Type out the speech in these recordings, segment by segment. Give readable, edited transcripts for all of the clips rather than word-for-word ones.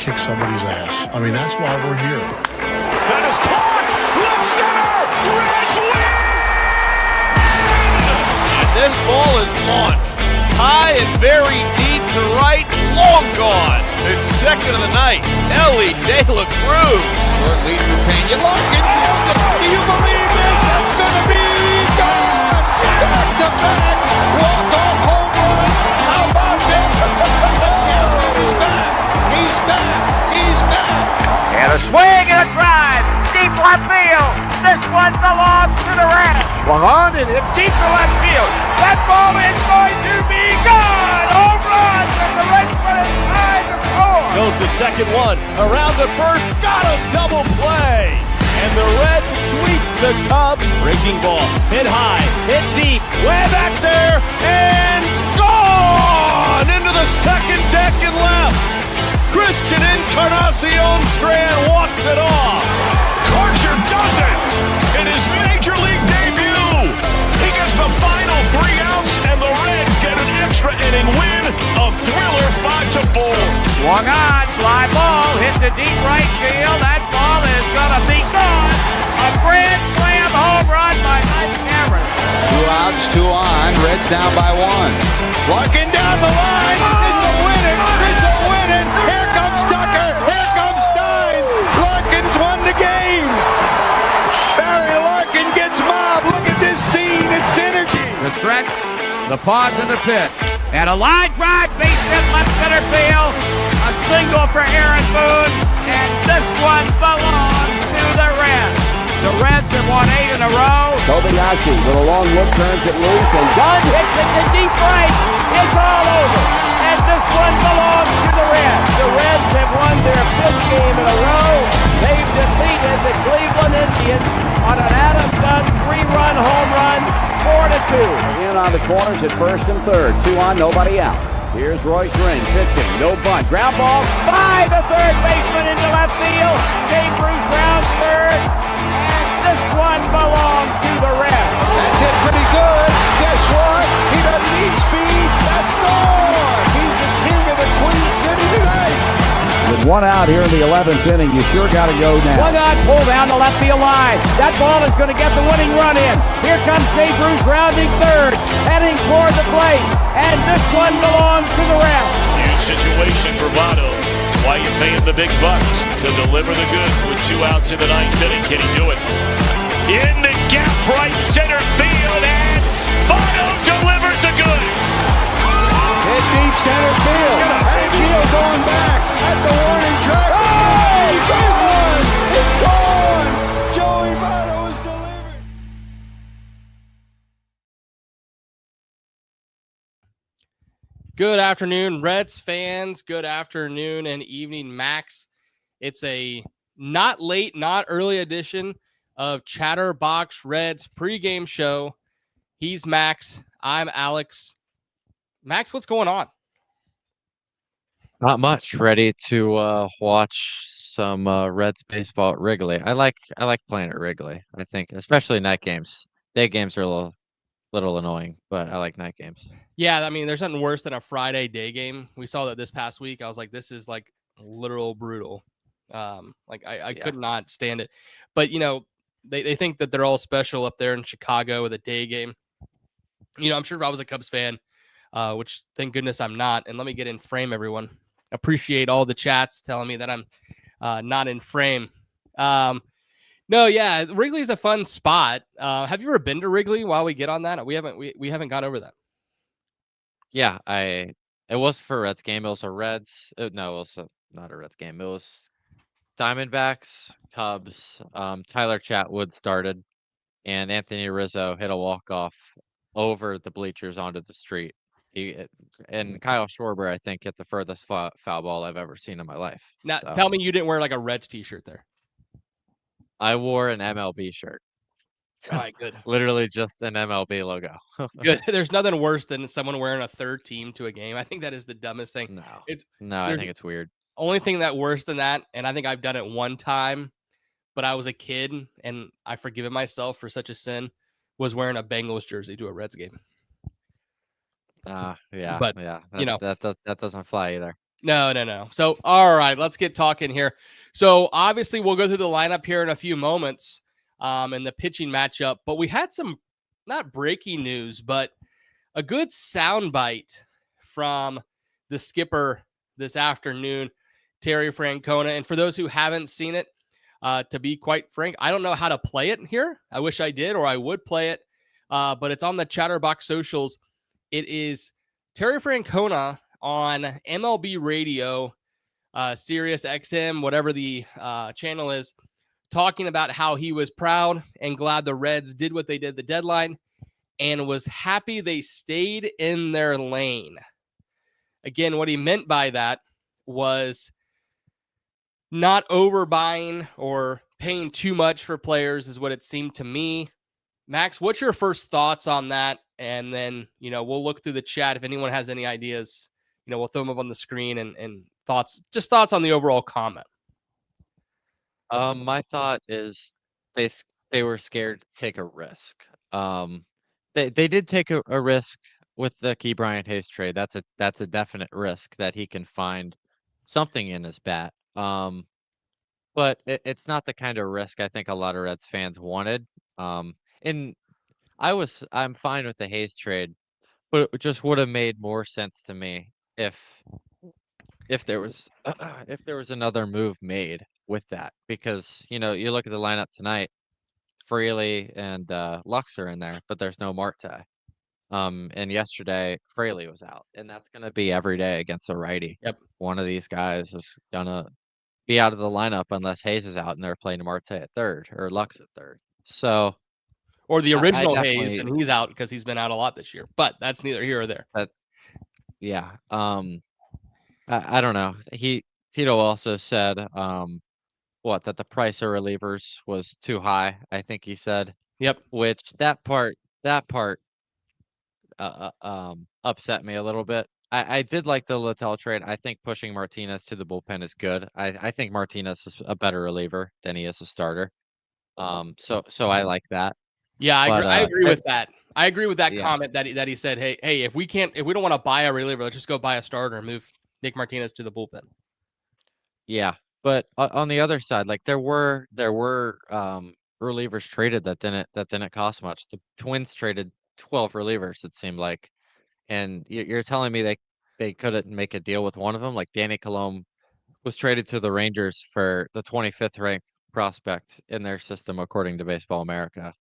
kick somebody's ass. I mean, that's why we're here. That is caught! Left center! Reds win! And this ball is launched. High and very deep to right, long gone. It's second of the night. Elly De La Cruz. Short lead for Pena. Larkin drills it. Do you believe this? That's going to be gone! Back to back. Walk-off home runs. How about this? He's back. He's back. He's back. And a swing and a drive. Deep left field. This one belongs to the Reds. Swung on and hit Deep to left field. That ball is going to be gone. Home run. And the Reds put it tied to score. Goes to second one. Around the first. Got a double play. And the Reds sweep the Cubs. Breaking ball. Hit high. Hit deep. Way back there. And gone into the second deck and left. Christian Encarnacion Strand walks it off. Archer does it in his major league debut. He gets the final 3 outs, and the Reds get an extra inning win. A thriller 5-4. Swung on. Fly ball. Hit the deep right field. That ball is going to be gone. A grand slam home run by Mike Cameron. 2 outs, 2 on. Reds down by 1. Larkin down the line. This will win it. This will win it. Here comes Tucker. Here comes Steins. Larkin's won the game. Barry Larkin gets mobbed. Look at this scene. It's synergy. The stretch, the pause in the pitch, and a line drive, base hit left center field. A single for Aaron Boone, and this one belongs to the Reds. The Reds have won 8 in a row. Kobayashi with a long look turns it loose, and Dunn hits it to deep right. It's all over, and this one belongs to the Reds. The Reds have won their 5th game in a row. They've defeated the Cleveland Indians on an Adam Dunn 3-run home run, 4-2. In on the corners at first and third, 2 on, nobody out. Here's Royce Ring pitching, no bunt, ground ball by the third baseman into left field. Jay Bruce rounds third, and this one belongs to the Reds. That's it pretty good. Guess what? He doesn't need speed. That's gone. He's the king of the Queen City tonight. With 1 out here in the 11th inning, you sure got to go now. 1 out, pull down the left field line. That ball is going to get the winning run in. Here comes Jay Bruce rounding third, heading toward the plate, and this one belongs to the Reds. Huge situation for Votto. Why you paying the big bucks to deliver the goods with 2 outs in the 9th inning? Can he do it? In the gap, right center field, and Votto delivers the goods. Hit deep center field. And Neal going back at the warning track. Oh, it's gone. It's gone. Joey Votto is delivered. Good afternoon, Reds fans. Good afternoon and evening, Max. It's a not late, not early edition of Chatterbox Reds pregame show. He's Max. I'm Alex. Max, what's going on? Not much. Ready to watch some Reds baseball at Wrigley. I like playing at Wrigley. I think, especially night games. Day games are a little annoying, but I like night games. Yeah, I mean, there's nothing worse than a Friday day game. We saw that this past week. I was like, this is like literal brutal. I could not stand it. But you know, they think that they're all special up there in Chicago with a day game. You know, I'm sure if I was a Cubs fan, which thank goodness I'm not. And let me get in frame, everyone. Appreciate all the chats telling me that I'm not in frame. No, yeah, Wrigley's a fun spot. Have you ever been to Wrigley? While we get on that, we haven't gone over that. Yeah, it was for a Reds game. It was a Reds. No, it was not a Reds game. It was Diamondbacks, Cubs. Tyler Chatwood started, and Anthony Rizzo hit a walk-off over the bleachers onto the street. And Kyle Schwarber, I think, hit the furthest foul ball I've ever seen in my life. Now, tell me you didn't wear like a Reds t-shirt there. I wore an MLB shirt. All right, good. Literally just an MLB logo. Good. There's nothing worse than someone wearing a third team to a game. I think that is the dumbest thing. I think it's weird. Only thing that worse than that, and I think I've done it one time, but I was a kid and I've forgiven myself for such a sin, was wearing a Bengals jersey to a Reds game. Yeah. But yeah. you know, that doesn't fly either. No. So, all right, let's get talking here. So, obviously, we'll go through the lineup here in a few moments and the pitching matchup. But we had some, not breaking news, but a good soundbite from the skipper this afternoon, Terry Francona. And for those who haven't seen it, to be quite frank, I don't know how to play it here. I wish I did, or I would play it. But it's on the Chatterbox socials. It is Terry Francona on MLB Radio, Sirius XM, whatever the channel is, talking about how he was proud and glad the Reds did what they did the deadline and was happy they stayed in their lane. Again, what he meant by that was not overbuying or paying too much for players is what it seemed to me. Max, what's your first thoughts on that? And then, we'll look through the chat. If anyone has any ideas, we'll throw them up on the screen and thoughts on the overall comment. My thought is they were scared to take a risk. They did take a risk with the Key Bryant Hayes trade. That's a definite risk that he can find something in his bat. But it's not the kind of risk I think a lot of Reds fans wanted. And I'm fine with the Hayes trade, but it just would have made more sense to me if there was another move made with that, because you look at the lineup tonight, Fraley and Lux are in there, but there's no Marte. And yesterday Fraley was out, and that's going to be every day against a righty. Yep. One of these guys is gonna be out of the lineup unless Hayes is out and they're playing Marte at third or Lux at third. So, or the original I Hayes, and he's out because he's been out a lot this year. But that's neither here or there. Yeah. I don't know. Tito also said that the price of relievers was too high, I think he said. Yep. Which that part upset me a little bit. I did like the Littell trade. I think pushing Martinez to the bullpen is good. I think Martinez is a better reliever than he is a starter. So I like that. Yeah, I agree with that. I agree with that Yeah. comment that he said, hey, if we don't want to buy a reliever, let's just go buy a starter and move Nick Martinez to the bullpen. Yeah, but on the other side, like there were relievers traded that didn't cost much. The Twins traded 12 relievers, it seemed like, and you're telling me they couldn't make a deal with one of them? Like Danny Colomb was traded to the Rangers for the 25th ranked prospect in their system according to Baseball America.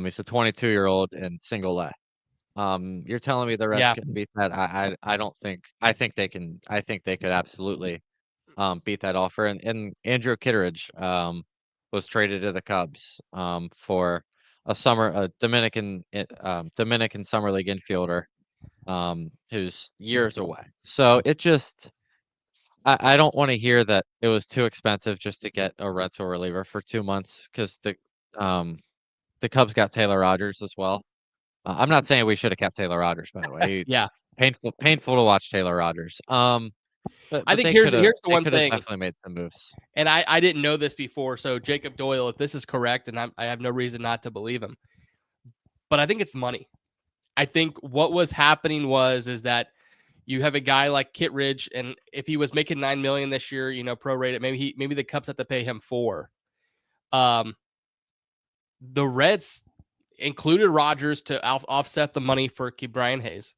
He's a 22-year-old in single A. You're telling me the Reds couldn't beat that? I don't think. I think they can. I think they could absolutely beat that offer. And Andrew Kittredge was traded to the Cubs for a Dominican Summer League infielder who's years away. So it just, I don't want to hear that it was too expensive just to get a rental reliever for 2 months, because the Cubs got Taylor Rogers as well. I'm not saying we should have kept Taylor Rogers, by the way. Yeah, painful to watch Taylor Rogers. But I think here's the one thing. Definitely made some moves. And I didn't know this before, so Jacob Doyle, if this is correct, and I have no reason not to believe him, but I think it's money. I think what was happening is that you have a guy like Kittredge, and if he was making $9 million this year, prorated, maybe the Cubs have to pay him $4 million. The Reds included Rogers to offset the money for Brian Hayes.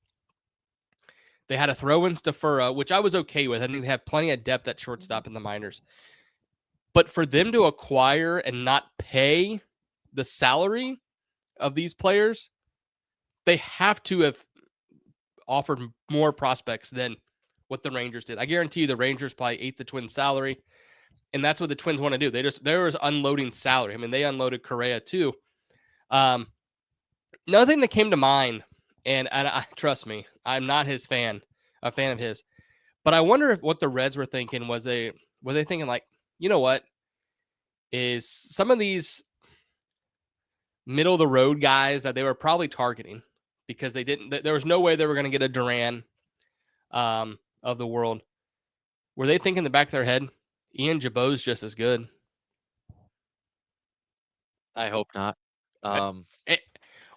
They had to throw in Stafura, which I was okay with. I think they have plenty of depth at shortstop in the minors. But for them to acquire and not pay the salary of these players, they have to have offered more prospects than what the Rangers did. I guarantee you the Rangers probably ate the Twins' salary, and that's what the Twins want to do. There was unloading salary. I mean, they unloaded Correa too. Another thing that came to mind, and I trust me, I'm not a fan of his, but I wonder if what the Reds were thinking were they thinking like, you know what, is some of these middle of the road guys that they were probably targeting because there was no way they were going to get a Duran of the world. Were they thinking in the back of their head, Ian Jabot's just as good? I hope not.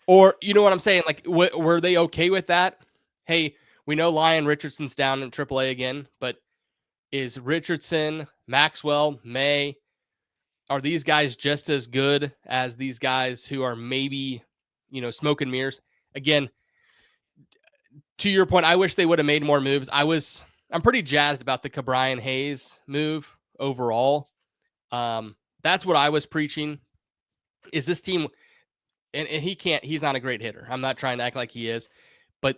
Or, you know what I'm saying? Like, were they okay with that? Hey, we know Lyon Richardson's down in AAA again, but is Richardson, Maxwell, May. Are these guys just as good as these guys who are maybe, smoke and mirrors? Again, to your point, I wish they would have made more moves. I'm pretty jazzed about the Ke'Bryan Hayes move overall. That's what I was preaching. Is this team, and he's not a great hitter. I'm not trying to act like he is, but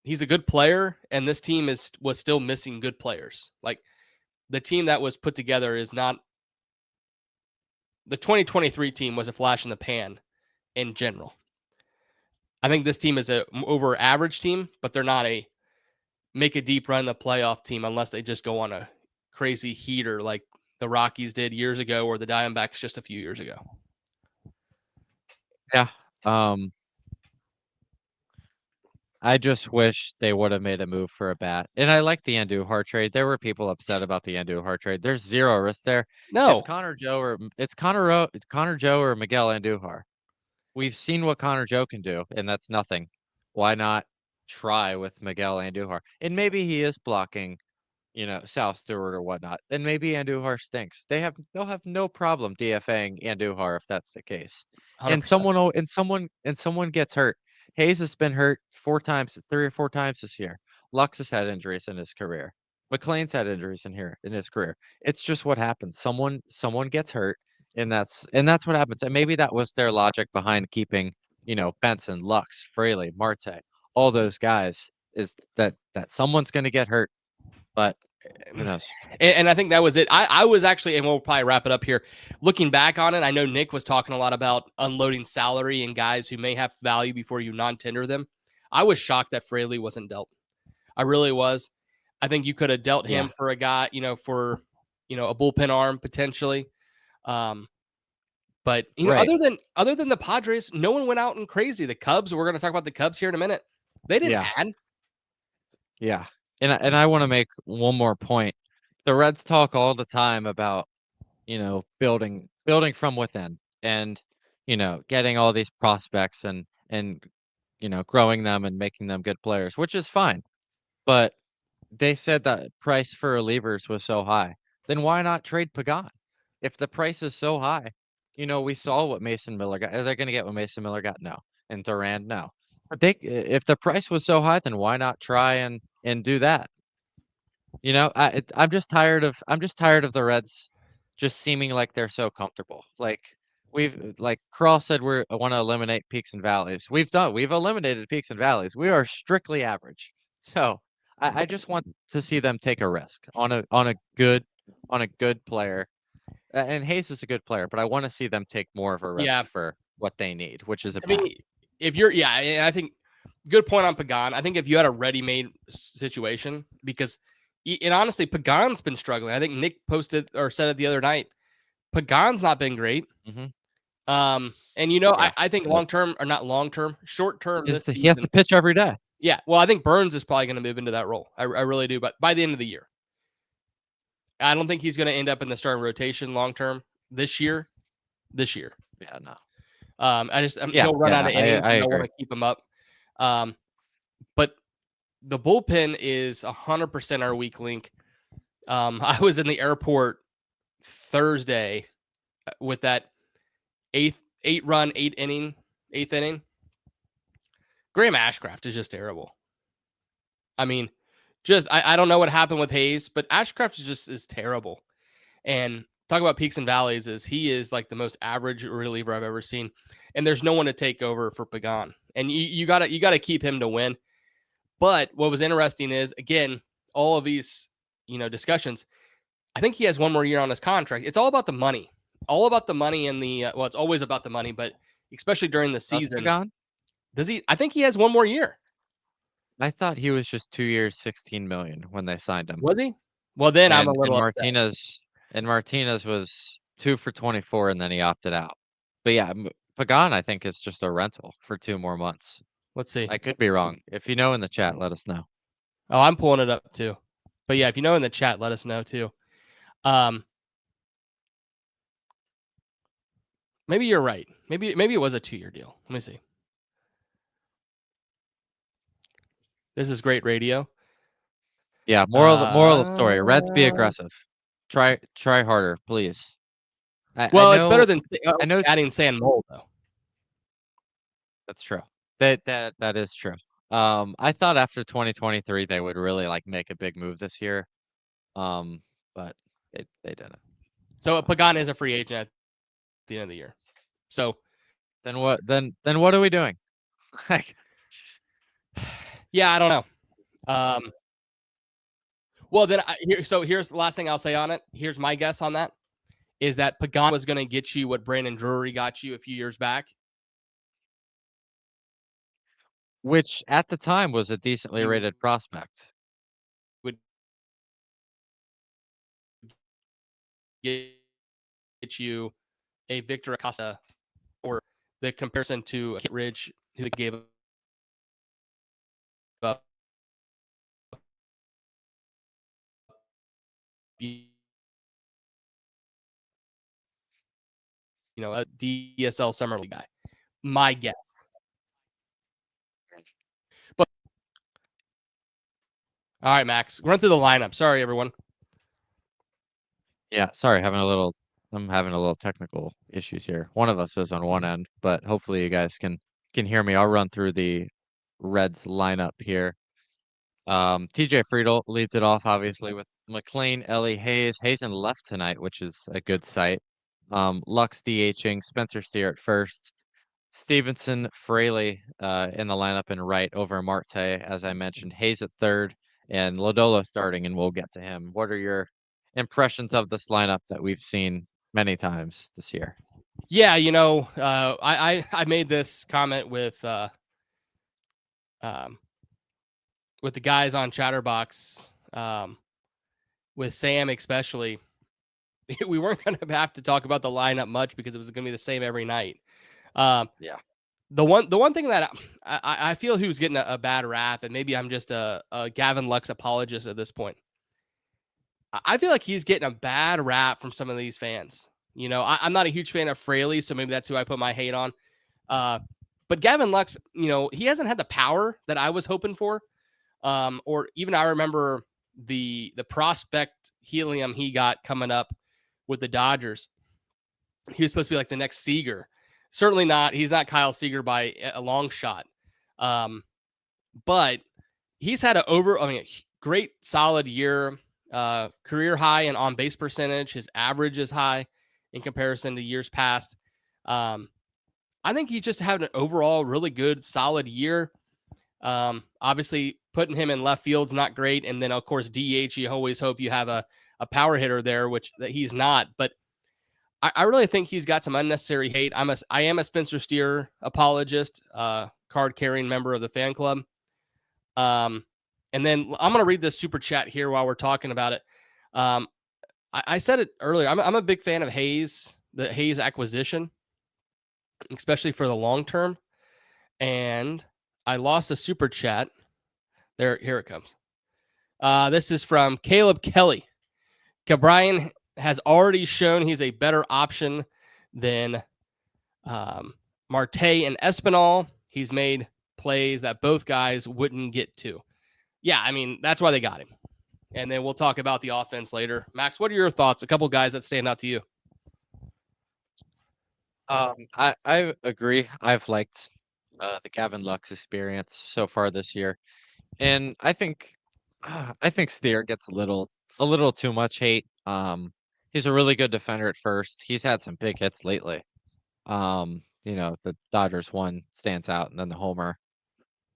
he's a good player, and this team was still missing good players. Like, the team that was put together is not. The 2023 team was a flash in the pan in general. I think this team is a over average team, but they're not a make a deep run in the playoff team unless they just go on a crazy heater like the Rockies did years ago or the Diamondbacks just a few years ago. Yeah. I just wish they would have made a move for a bat. And I like the Andujar trade. There were people upset about the Andujar trade. There's zero risk there. No. It's Connor Joe or Miguel Andujar. We've seen what Connor Joe can do, and that's nothing. Why not try with Miguel Andujar? And maybe he is blocking, South Stewart or whatnot. And maybe Andujar stinks. They'll have no problem DFAing Andujar if that's the case. 100%. And someone gets hurt. Hayes has been hurt 3 or 4 times this year. Lux has had injuries in his career. McLean's had injuries in his career. It's just what happens. Someone gets hurt, and that's what happens. And maybe that was their logic behind keeping, Benson, Lux, Fraley, Marte, all those guys, is that someone's going to get hurt. But who knows? And I think that was it. I was actually, and we'll probably wrap it up here. Looking back on it, I know Nick was talking a lot about unloading salary and guys who may have value before you non-tender them. I was shocked that Fraley wasn't dealt. I really was. I think you could have dealt him for a guy, for a bullpen arm potentially. But right. other than the Padres, no one went out and crazy. The Cubs, we're going to talk about the Cubs here in a minute. They didn't add. Yeah. And I want to make one more point. The Reds talk all the time about, building from within and, getting all these prospects and growing them and making them good players, which is fine. But they said that price for relievers was so high. Then why not trade Pagan? If the price is so high, we saw what Mason Miller got. Are they going to get what Mason Miller got? No. And Duran? No. But if the price was so high, then why not try and do that? I'm just tired of the Reds just seeming like they're so comfortable. Like Carl said, I want to eliminate peaks and valleys. We've eliminated peaks and valleys. We are strictly average. So I just want to see them take a risk on a good player. And Hayes is a good player, but I want to see them take more of a risk for what they need, which is a bat. And I think good point on Pagan. I think if you had a ready-made situation, because and honestly, Pagan's been struggling. I think Nick posted or said it the other night. Pagan's not been great. Mm-hmm. I think long-term or not long-term, short-term. He has to pitch every day. Yeah. Well, I think Burns is probably going to move into that role. I really do. But by the end of the year, I don't think he's going to end up in the starting rotation long-term this year. Yeah, no. He'll run out of innings. I want to keep him up. But the bullpen is 100% our weak link. I was in the airport Thursday with that eighth inning. Graham Ashcraft is just terrible. I mean, I don't know what happened with Hayes, but Ashcraft is terrible. And talk about peaks and valleys, he is like the most average reliever I've ever seen. And there's no one to take over for Pagan. And you gotta keep him to win. But what was interesting is, again, all of these, discussions, I think he has one more year on his contract. It's all about the money. All about the money and it's always about the money, but especially during the season. Does he? I think he has one more year. I thought he was just 2 years, $16 million when they signed him. Was he? Well, then I'm a little upset. Martinez was 2 for 24, and then he opted out. But yeah, Pagan, I think, is just a rental for 2 more months. Let's see. I could be wrong. If you know in the chat, let us know. Oh, I'm pulling it up too. But yeah, if you know in the chat, let us know too. Maybe you're right. Maybe it was a 2-year deal. Let me see. This is great radio. Yeah, moral of the story. Reds, be aggressive. Try harder, please. Well, it's better than I know adding sand mold, though. that's true. That is true. I thought after 2023 they would really like make a big move this year. But they didn't. So Pagan is a free agent at the end of the year. So then what are we doing? Like, yeah, I don't know. Well, then here's the last thing I'll say on it. Here's my guess on that is that Pagan was going to get you what Brandon Drury got you a few years back, which at the time was a decently rated prospect. Would get you a Victor Acosta, or the comparison to Kit Ridge, who gave up a DSL Summer League guy. My guess. But all right, Max, run through the lineup. Sorry, everyone. Yeah, sorry, I'm having a little technical issues here. One of us is on one end, but hopefully you guys can hear me. I'll run through the Reds lineup here. TJ Friedl leads it off, obviously, with McLean, Elly, Hayes. Hayes in left tonight, which is a good sight. Lux DHing, Spencer Steer at first. Stevenson, Fraley in the lineup in right over Marte, as I mentioned. Hayes at third, and Lodolo starting, and we'll get to him. What are your impressions of this lineup that we've seen many times this year? Yeah, I made this comment with the guys on Chatterbox, with Sam especially. We weren't going to have to talk about the lineup much because it was going to be the same every night. Yeah. The one thing that I feel who's getting a bad rap, and maybe I'm just a Gavin Lux apologist at this point. I feel like he's getting a bad rap from some of these fans. I'm not a huge fan of Fraley, so maybe that's who I put my hate on. But Gavin Lux, he hasn't had the power that I was hoping for. Or even I remember the prospect helium he got coming up with the Dodgers. He was supposed to be like the next Seager. Certainly not. He's not Kyle Seager by a long shot. But he's had a great solid year, career high in on base percentage. His average is high in comparison to years past. I think he's just having an overall really good, solid year. Obviously putting him in left field's not great. And then of course, DH, you always hope you have a power hitter there, which that he's not, but I really think he's got some unnecessary hate. I am a Spencer Steer apologist, card carrying member of the fan club. And then I'm going to read this super chat here while we're talking about it. I said it earlier. I'm a big fan of Hayes, the Hayes acquisition, especially for the long term. And I lost a super chat. Here it comes. This is from Caleb Kelly. Cabrian has already shown he's a better option than Marte and Espinal. He's made plays that both guys wouldn't get to. Yeah, I mean, that's why they got him. And then we'll talk about the offense later. Max, what are your thoughts? A couple guys that stand out to you. I agree. I've liked the Gavin Lux experience so far this year. And I think Steer gets a little too much hate. He's a really good defender at first. He's had some big hits lately. The Dodgers one stands out, and then the homer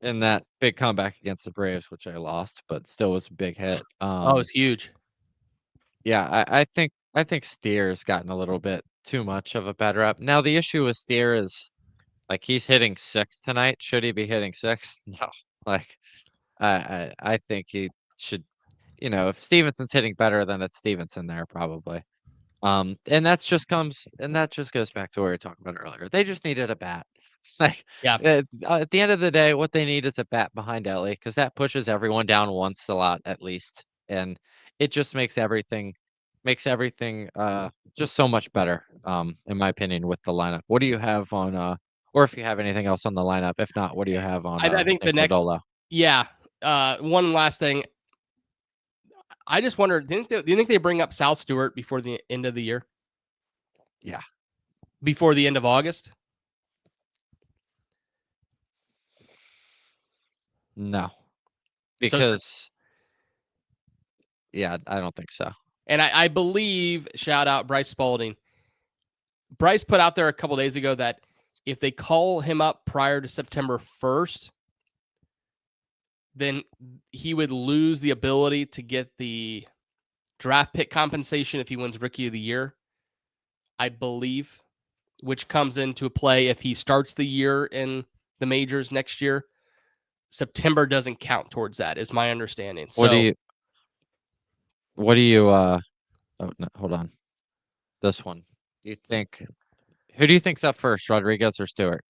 in that big comeback against the Braves, which I lost, but still was a big hit. It's huge. Yeah, I think Steer's gotten a little bit too much of a bad rap. Now the issue with Steer is like he's hitting 6 tonight. Should he be hitting 6? No. Like I think he should, if Stevenson's hitting better, then it's Stevenson there probably. And that just goes back to what we were talking about earlier. They just needed a bat. Like, yeah. At the end of the day, what they need is a bat behind Elly, because that pushes everyone down once a lot at least, and it just makes everything just so much better. In my opinion, with the lineup. What do you have on? Or if you have anything else on the lineup, if not, what do you have on? I think Nick the next. Lodolo? Yeah. One last thing. I just wonder, do you think they bring up Sal Stewart before the end of the year? Yeah. Before the end of August? No. Because, I don't think so. And I believe, shout out Bryce Spalding. Bryce put out there a couple days ago that if they call him up prior to September 1st, then he would lose the ability to get the draft pick compensation if he wins Rookie of the Year, I believe, which comes into play if he starts the year in the majors next year. September doesn't count towards that, is my understanding. What do you oh no, hold on. This one. Who do you think's up first, Rodriguez or Stewart?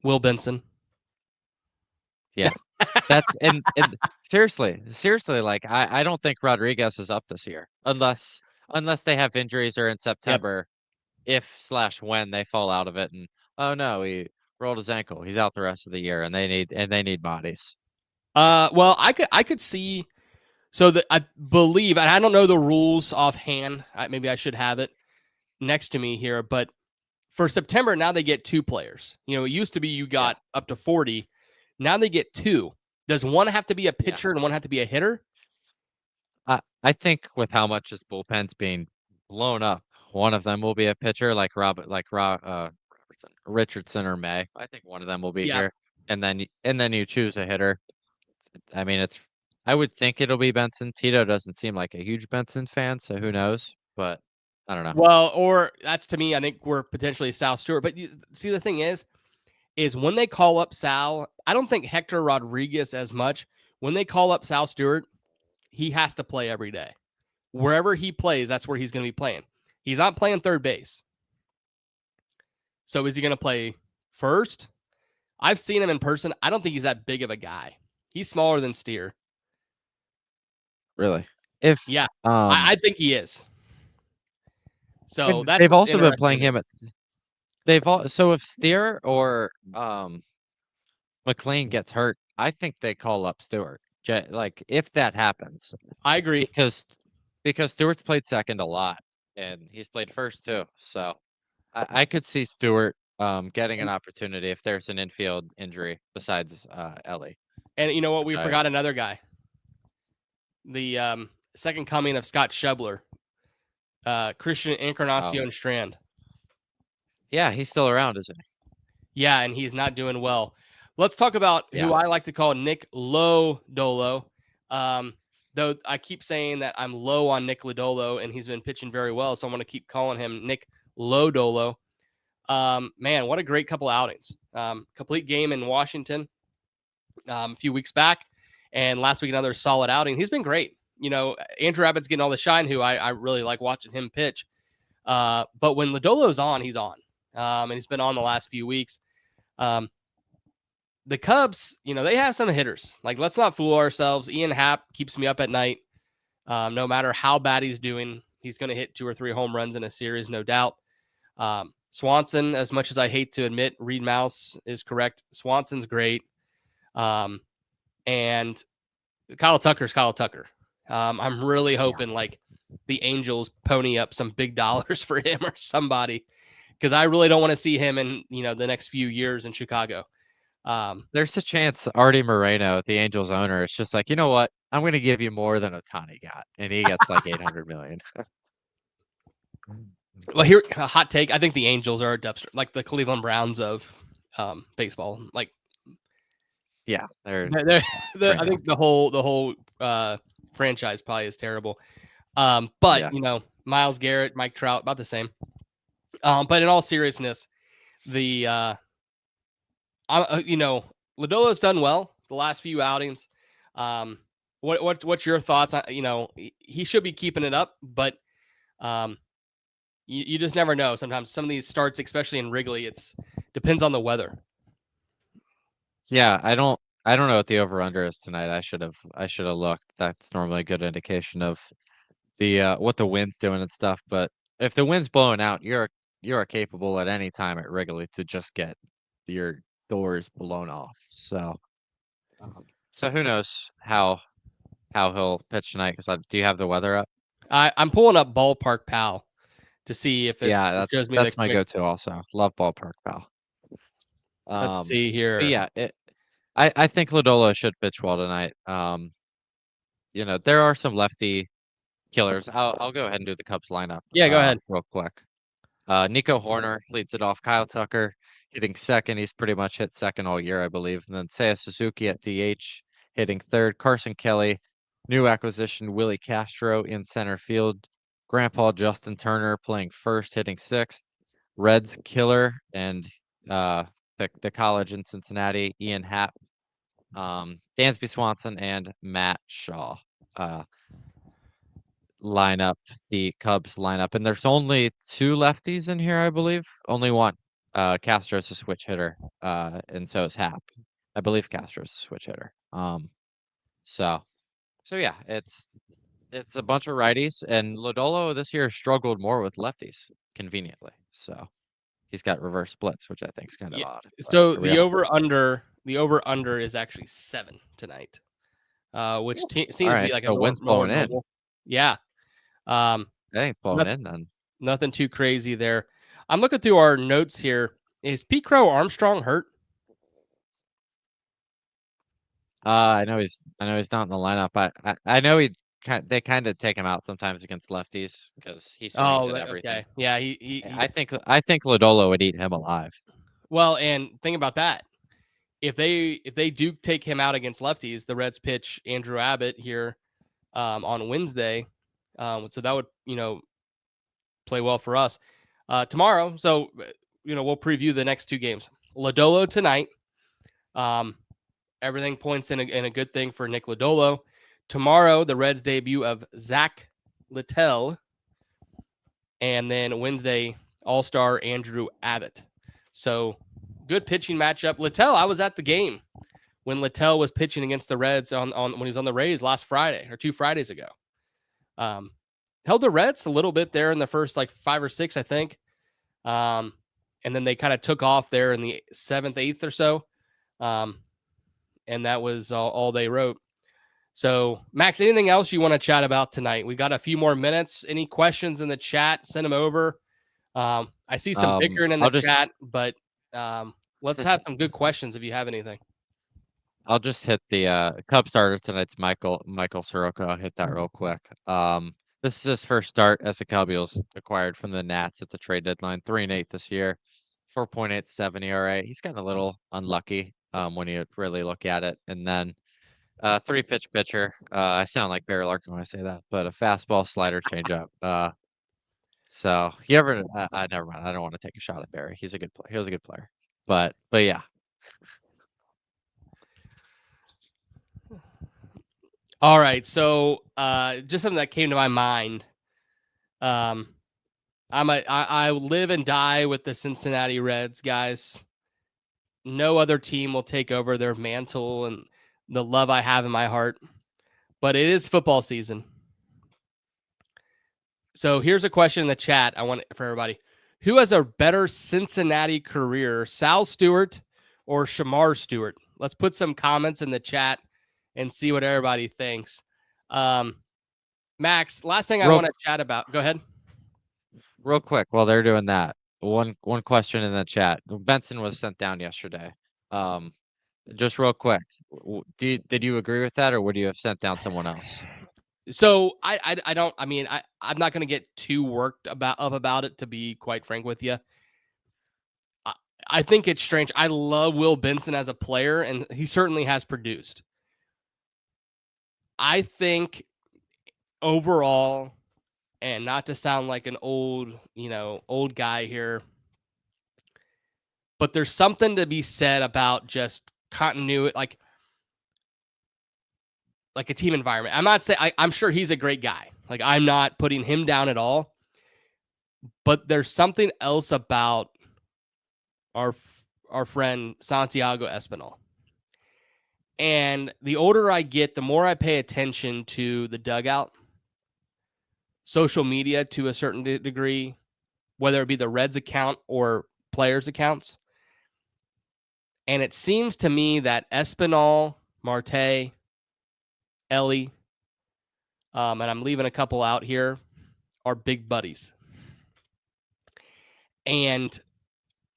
Will Benson. Yeah. That's and seriously, like I don't think Rodriguez is up this year unless they have injuries or in September, if/when they fall out of it and oh no, he rolled his ankle. He's out the rest of the year and they need bodies. Well, I could see. So I believe, and I don't know the rules offhand. Maybe I should have it next to me here, but for September now they get 2 players. It used to be you got up to 40. Now they get 2. Does one have to be a pitcher and one have to be a hitter? I think with how much this bullpen's being blown up, one of them will be a pitcher like Richardson or May. I think one of them will be here, and then you choose a hitter. I mean, I would think it'll be Benson. Tito doesn't seem like a huge Benson fan, so who knows? But I don't know. Well, or that's to me, I think we're potentially Sal Stewart. But see, the thing is when they call up Sal, I don't think Hector Rodriguez as much. When they call up Sal Stewart, he has to play every day. Wherever he plays, that's where he's going to be playing. He's not playing third base. So is he going to play first? I've seen him in person. I don't think he's that big of a guy. He's smaller than Steer. Really? I think he is. So they've also been playing him so if Steer or McLean gets hurt, I think they call up Stewart. Like if that happens. I agree. Because Stewart's played second a lot and he's played first too. So I could see Stewart getting an opportunity if there's an infield injury besides Elly. And you know what? We forgot another guy. The second coming of Scott Schebler. Christian Encarnacion Strand. Yeah, he's still around, isn't he? Yeah, and he's not doing well. Let's talk about who I like to call Nick Lodolo. Though I keep saying that I'm low on Nick Lodolo, and he's been pitching very well, so I'm going to keep calling him Nick Lodolo. Man, what a great couple outings. Complete game in Washington a few weeks back, and last week another solid outing. He's been great. Andrew Abbott's getting all the shine, who I really like watching him pitch. But when Lodolo's on, he's on. And he's been on the last few weeks. The Cubs, they have some hitters. Like, let's not fool ourselves. Ian Happ keeps me up at night. No matter how bad he's doing, he's going to hit 2 or 3 home runs in a series, no doubt. Swanson, as much as I hate to admit, Reed Mouse is correct. Swanson's great. And Kyle Tucker's Kyle Tucker. I'm really hoping the Angels pony up some big dollars for him or somebody, because I really don't want to see him in the next few years in Chicago. There's a chance Artie Moreno, the Angels owner, is just like, you know what? I'm going to give you more than Ohtani got, and he gets like $800 million. Well, here a hot take. I think the Angels are a dumpster, like the Cleveland Browns of baseball. Yeah, I think the whole franchise probably is terrible. But Myles Garrett, Mike Trout, about the same. But in all seriousness, Lodolo's done well the last few outings. What's your thoughts? He should be keeping it up, but you just never know. Sometimes some of these starts, especially in Wrigley, it depends on the weather. Yeah, I don't know what the over/under is tonight. I should have looked. That's normally a good indication of the what the wind's doing and stuff. But if the wind's blowing out, you are capable at any time at Wrigley to just get your doors blown off. So who knows how how he'll pitch tonight? Because do you have the weather up? I'm pulling up Ballpark Pal to see if it Yeah, shows me the that's my quick. go-to also. Love Ballpark Pal. Let's see But here. yeah, I think Lodolo should pitch well tonight. There are some lefty killers. I'll go ahead and do the Cubs lineup. Yeah, go ahead. Real quick. Nico Hoerner leads it off. Kyle Tucker hitting second. He's pretty much hit second all year, I believe. And then Seiya Suzuki at DH hitting third. Carson Kelly, new acquisition. Willie Castro in center field. Grandpa Justin Turner playing first, hitting sixth. Reds killer and the college in Cincinnati, Ian Happ, Dansby Swanson, and Matt Shaw line up the Cubs lineup. And there's only 2 lefties in here, I believe. Only one. Castro's a switch hitter, and so is Happ. I believe Castro's a switch hitter. So yeah, it's a bunch of righties, and Lodolo this year struggled more with lefties conveniently. So he's got reverse splits, which I think is kind of odd. So the over-under is actually 7 tonight, which seems to be like so a wind's more blowing in. normal. Yeah. I think it's blowing in then. Nothing too crazy there. I'm looking through our notes here. Is Pete Crow-Armstrong hurt? I know he's not in the lineup. I know they kind of take him out sometimes against lefties because he swings at everything. Okay. Yeah, he I think Lodolo would eat him alive. Well, and think about that. If they do take him out against lefties, the Reds pitch Andrew Abbott here on Wednesday. So that would, play well for us tomorrow. So, we'll preview the next 2 games. Lodolo tonight. Everything points in a good thing for Nick Lodolo. Tomorrow, the Reds debut of Zach Littell. And then Wednesday, All-Star Andrew Abbott. So good pitching matchup. Littell, I was at the game when Littell was pitching against the Reds on when he was on the Rays last Friday or 2 Fridays ago. Held the Reds a little bit there in the first 5 or 6, I think. And then they kind of took off there in the 7th, 8th or so. And that was all they wrote. So, Max, anything else you want to chat about tonight? We got a few more minutes. Any questions in the chat? Send them over. I see some bickering in the chat, but let's have some good questions if you have anything. I'll just hit the Cub starter tonight's Michael Soroka. I'll hit that real quick. This is his first start as a Cub. He was acquired from the Nats at the trade deadline. 3-8 this year, 4.87 ERA. He's gotten a little unlucky when you really look at it. And then 3-pitch pitcher. I sound like Barry Larkin when I say that, but a fastball, slider, changeup. So you ever? Never mind. I don't want to take a shot at Barry. He's a good player. He was a good player. But yeah. All right. So just something that came to my mind. I live and die with the Cincinnati Reds, guys. No other team will take over their mantle and the love I have in my heart. But it is football season. So here's a question in the chat I want for everybody. Who has a better Cincinnati career, Sal Stewart or Shamar Stewart? Let's put some comments in the chat and see what everybody thinks. Max, last thing I want to chat about. Go ahead. Real quick, while they're doing that, one question in the chat. Benson was sent down yesterday. Just real quick, did you agree with that, or would you have sent down someone else? So I don't. I mean, I'm not going to get too worked about it. To be quite frank with you, I think it's strange. I love Will Benson as a player, and he certainly has produced. I think overall, and not to sound like an old guy here, but there's something to be said about just continuity, like a team environment. I'm not saying I'm sure he's a great guy. Like, I'm not putting him down at all, but there's something else about our friend Santiago Espinal. And the older I get, the more I pay attention to the dugout, social media to a certain degree, whether it be the Reds account or players' accounts. And it seems to me that Espinal, Marte, Elly, and I'm leaving a couple out here, are big buddies. And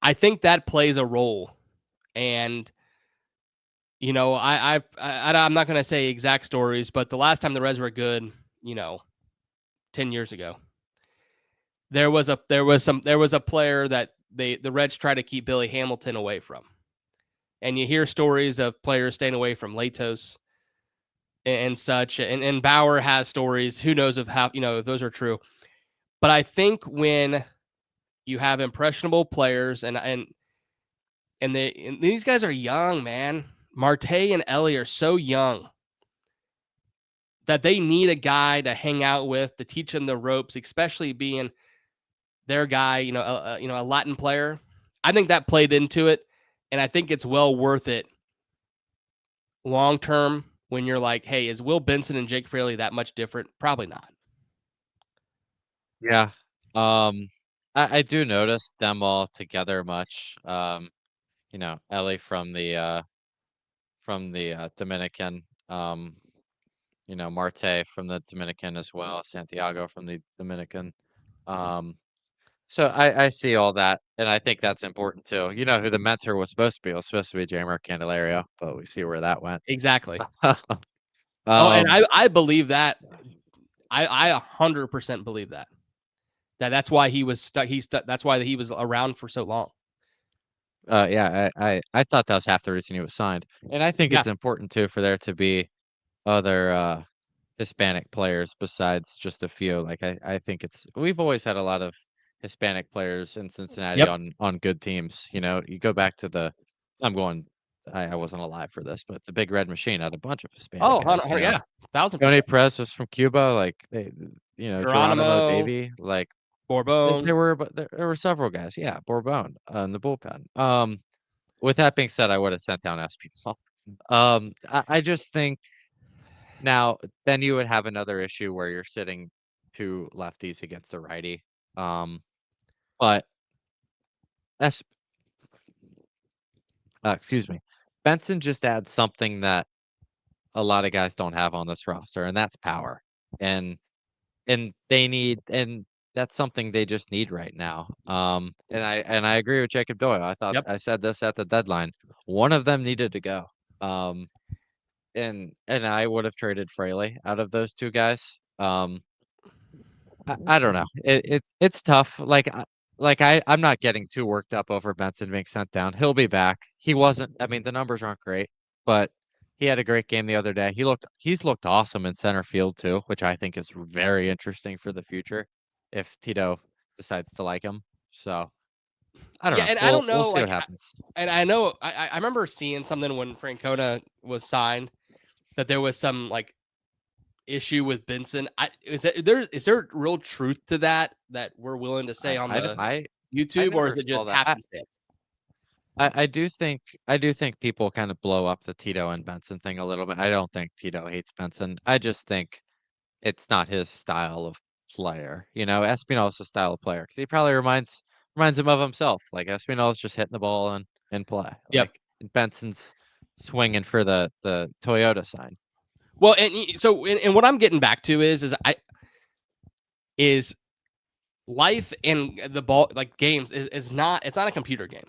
I think that plays a role. And, I'm not going to say exact stories, but the last time the Reds were good, 10 years ago, there was a player that the Reds try to keep Billy Hamilton away from. And you hear stories of players staying away from Latos and such. And Bauer has stories. Who knows if those are true. But I think when you have impressionable players and these guys are young, man. Marte and Elly are so young that they need a guy to hang out with, to teach them the ropes, especially being their guy, a Latin player. I think that played into it, and I think it's well worth it long term when you're like, hey, is Will Benson and Jake Fraley that much different? Probably not. Yeah. I do notice them all together much. Elly from the Dominican, Marte from the Dominican as well, Santiago from the Dominican. So I see all that, and I think that's important too. You know who the mentor was supposed to be? It was supposed to be Jeimer Candelario, but we see where that went. Exactly. And I believe that. I 100% believe that. That's why he was stuck. That's why he was around for so long. Yeah, I thought that was half the reason he was signed, and I think it's important too for there to be other Hispanic players besides just a few. Like I think we've always had a lot of Hispanic players in Cincinnati on good teams. You go back to I wasn't alive for this, but the Big Red Machine had a bunch of Hispanic guys. 1,000%. Tony Perez was from Cuba, like Geronimo Davey, like Bourbon. There were several guys. Yeah, Bourbon in the bullpen. With that being said, I would have sent down Espinal. I just think now then you would have another issue where you're sitting two lefties against the righty. But excuse me, Benson just adds something that a lot of guys don't have on this roster, and that's power. And that's something they just need right now. And I agree with Jacob Doyle. I thought I said this at the deadline. One of them needed to go. And I would have traded Fraley out of those two guys. I don't know. It's tough. I'm not getting too worked up over Benson being sent down. He'll be back. He wasn't. I mean, the numbers aren't great, but he had a great game the other day. He's looked awesome in center field too, which I think is very interesting for the future if Tito decides to like him. So I don't know. And I don't know. We'll see what happens. I know. I remember seeing something when Francona was signed that there was some issue with Benson. Is there real truth to that we're willing to say on the YouTube, or is it just happenstance? I do think people kind of blow up the Tito and Benson thing a little bit. I don't think Tito hates Benson. I just think it's not his style of player. Espinal is a style of player because he probably reminds him of himself. Like Espinal is just hitting the ball and play. Yep. And Benson's swinging for the Toyota sign. Well, and what I'm getting back to is life and the ball, like games, it's not a computer game.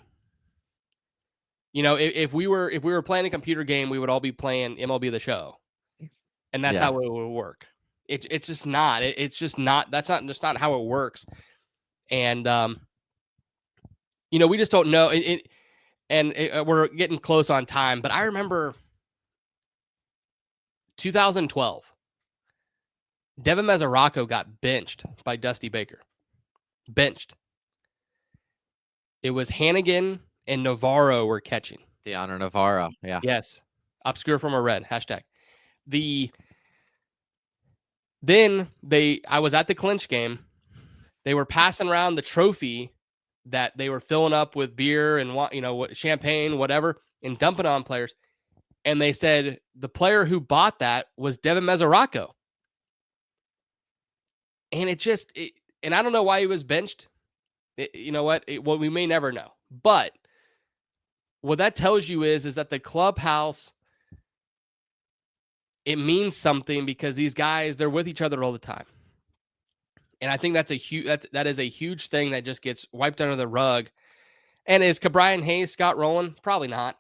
If we were playing a computer game, we would all be playing MLB The Show, and that's how it would work. It's just not. It's just not. That's just not how it works. And we just don't know. We're getting close on time, but I remember 2012. Devin Mesoraco got benched by Dusty Baker. Benched. It was Hannigan and Navarro were catching. Deanna Navarro, yeah. Yes. Obscure from a Red, hashtag. I was at the clinch game. They were passing around the trophy that they were filling up with beer and champagne, whatever, and dumping on players. And they said the player who bought that was Devin Mesoraco. And and I don't know why he was benched. You know what? We may never know. But what that tells you is that the clubhouse it means something because these guys, they're with each other all the time. And I think that is a huge thing that just gets wiped under the rug. And is Cabrian Hayes Scott Rowland? Probably not.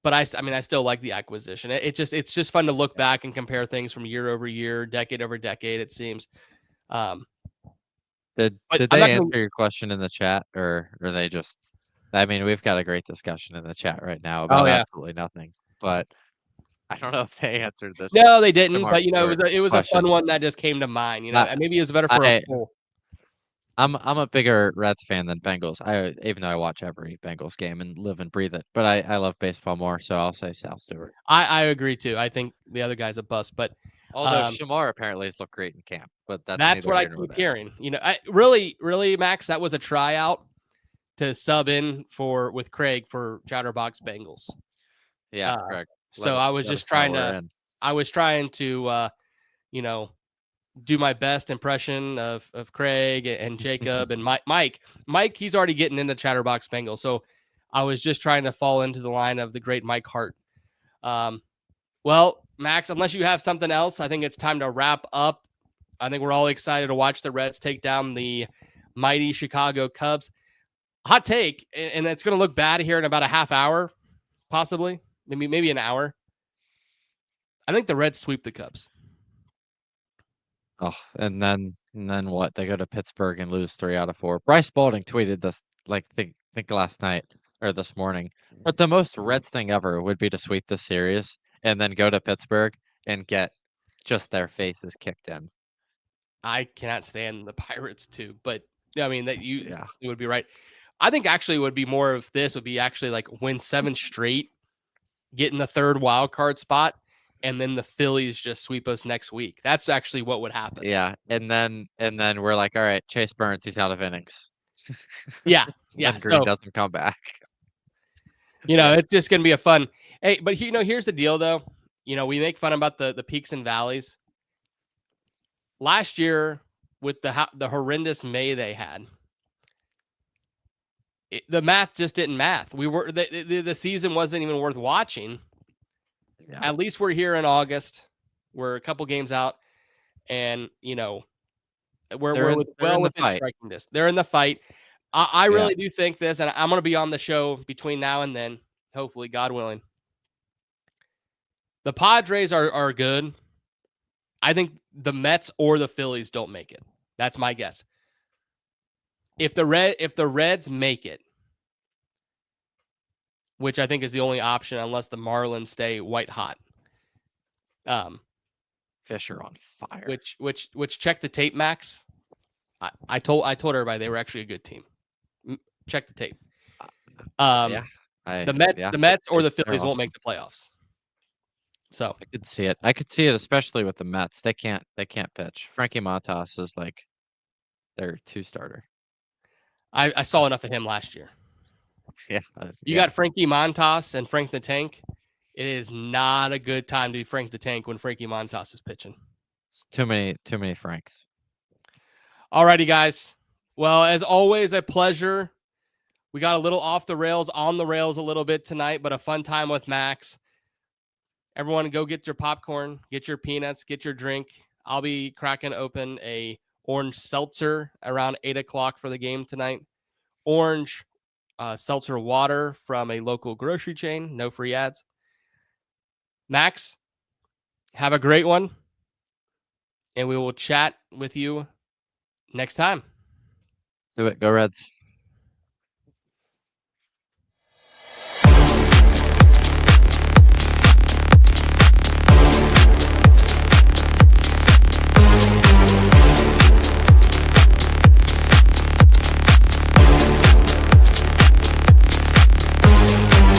But I still like the acquisition. It's just fun to look back and compare things from year over year, decade over decade, it seems. Did they answer your question in the chat, or are they just? I mean, we've got a great discussion in the chat right now about absolutely nothing. But I don't know if they answered this. No, they didn't. But it was a fun one that just came to mind. Maybe it was better for a poll. I'm a bigger Reds fan than Bengals. Even though I watch every Bengals game and live and breathe it, but I love baseball more, so I'll say Sal Stewart. I agree too. I think the other guy's a bust, but although Shamar apparently has looked great in camp, but that's what I keep hearing. Really, Max, that was a tryout to sub in with Craig for Chatterbox Bengals. Yeah, correct. So I was just trying to, do my best impression of Craig and Jacob and Mike. Mike, he's already getting into Chatterbox Bengals. So I was just trying to fall into the line of the great Mike Hart. Well, Max, unless you have something else, I think it's time to wrap up. I think we're all excited to watch the Reds take down the mighty Chicago Cubs. Hot take, and it's going to look bad here in about a half hour, possibly, maybe an hour. I think the Reds sweep the Cubs. Oh, and then what? They go to Pittsburgh and lose 3 out of 4. Bryce Balding tweeted this think last night or this morning. But the most Reds thing ever would be to sweep the series and then go to Pittsburgh and get just their faces kicked in. I cannot stand the Pirates too, but I mean you would be right. I think actually would be more of this would be actually like win 7 straight, get in the 3rd wild card spot, and then the Phillies just sweep us next week. That's actually what would happen. Yeah, and then we're like, all right, Chase Burns, he's out of innings. Yeah. Green doesn't come back. It's just gonna be a fun. Hey, but here's the deal though. We make fun about the peaks and valleys. Last year with the horrendous May they had, the math just didn't math. The season wasn't even worth watching. Yeah. At least we're here in August. We're a couple games out, and we're within striking distance. They're in the fight. I really do think this, and I'm going to be on the show between now and then, hopefully, God willing. The Padres are good. I think the Mets or the Phillies don't make it. That's my guess. If the Reds make it, which I think is the only option unless the Marlins stay white hot. Fish are on fire. Which check the tape, Max. I told everybody they were actually a good team. Check the tape. The Mets or the Phillies won't make the playoffs. So I could see it. I could see it, especially with the Mets. They can't pitch. Frankie Montas is like their 2-starter. I saw enough of him last year. Yeah. You got Frankie Montas and Frank the Tank. It is not a good time to be Frank the Tank when Frankie Montas is pitching. It's too many Franks. All righty, guys. Well, as always, a pleasure. We got a little off the rails, on the rails a little bit tonight, but a fun time with Max. Everyone go get your popcorn, get your peanuts, get your drink. I'll be cracking open a orange seltzer around 8 o'clock for the game tonight. Orange seltzer water from a local grocery chain. No free ads. Max, have a great one. And we will chat with you next time. Do it. Go Reds.